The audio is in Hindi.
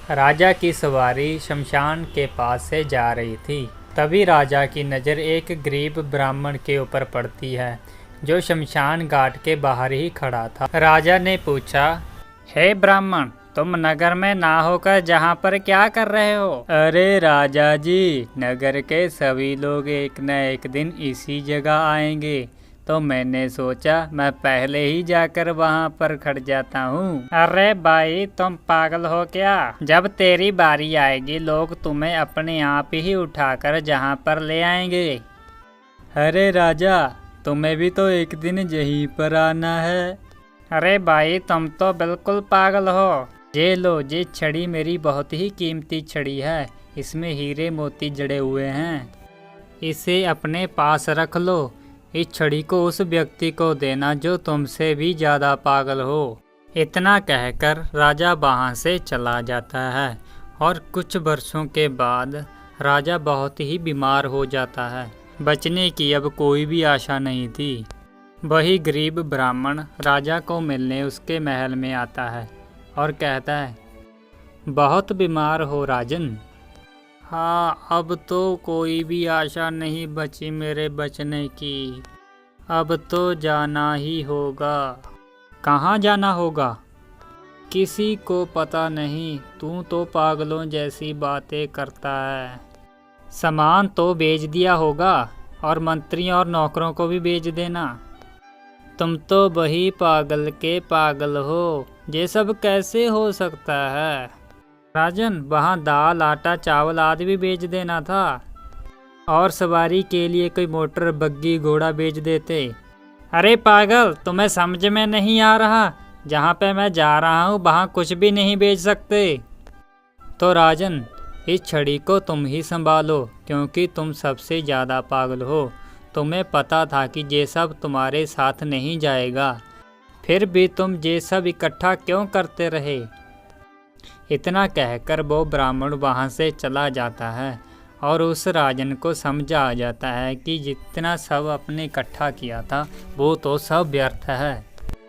राजा की सवारी शमशान के पास से जा रही थी। तभी राजा की नज़र एक गरीब ब्राह्मण के ऊपर पड़ती है जो शमशान घाट के बाहर ही खड़ा था। राजा ने पूछा, हे ब्राह्मण, तुम नगर में ना होकर जहाँ पर क्या कर रहे हो? अरे राजा जी, नगर के सभी लोग एक न एक दिन इसी जगह आएंगे, तो मैंने सोचा मैं पहले ही जाकर वहाँ पर खड़ जाता हूँ। अरे भाई, तुम पागल हो क्या? जब तेरी बारी आएगी लोग तुम्हें अपने आप ही उठाकर जहाँ पर ले आएंगे। अरे राजा, तुम्हें भी तो एक दिन यहीं पर आना है। अरे भाई, तुम तो बिल्कुल पागल हो। ये लो, ये छड़ी मेरी बहुत ही कीमती छड़ी है, इसमें हीरे मोती जड़े हुए हैं, इसे अपने पास रख लो। इस छड़ी को उस व्यक्ति को देना जो तुमसे भी ज़्यादा पागल हो। इतना कहकर राजा वहाँ से चला जाता है और कुछ वर्षों के बाद राजा बहुत ही बीमार हो जाता है। बचने की अब कोई भी आशा नहीं थी। वही गरीब ब्राह्मण राजा को मिलने उसके महल में आता है और कहता है, बहुत बीमार हो राजन? हाँ, अब तो कोई भी आशा नहीं बची मेरे बचने की। अब तो जाना ही होगा। कहाँ जाना होगा? किसी को पता नहीं, तू तो पागलों जैसी बातें करता है। सामान तो बेच दिया होगा और मंत्रियों और नौकरों को भी बेच देना। तुम तो वही पागल के पागल हो। ये सब कैसे हो सकता है? राजन, वहाँ दाल, आटा, चावल आदि भी बेच देना था और सवारी के लिए कोई मोटर, बग्गी, घोड़ा बेच देते। अरे पागल, तुम्हें समझ में नहीं आ रहा? जहाँ पे मैं जा रहा हूँ वहाँ कुछ भी नहीं बेच सकते। तो राजन, इस छड़ी को तुम ही संभालो, क्योंकि तुम सबसे ज़्यादा पागल हो। तुम्हें पता था कि ये सब तुम्हारे साथ नहीं जाएगा, फिर भी तुम ये सब इकट्ठा क्यों करते रहे? इतना कहकर वो ब्राह्मण वहाँ से चला जाता है और उस राजन को समझ आ जाता है कि जितना सब अपने इकट्ठा किया था वो तो सब व्यर्थ है।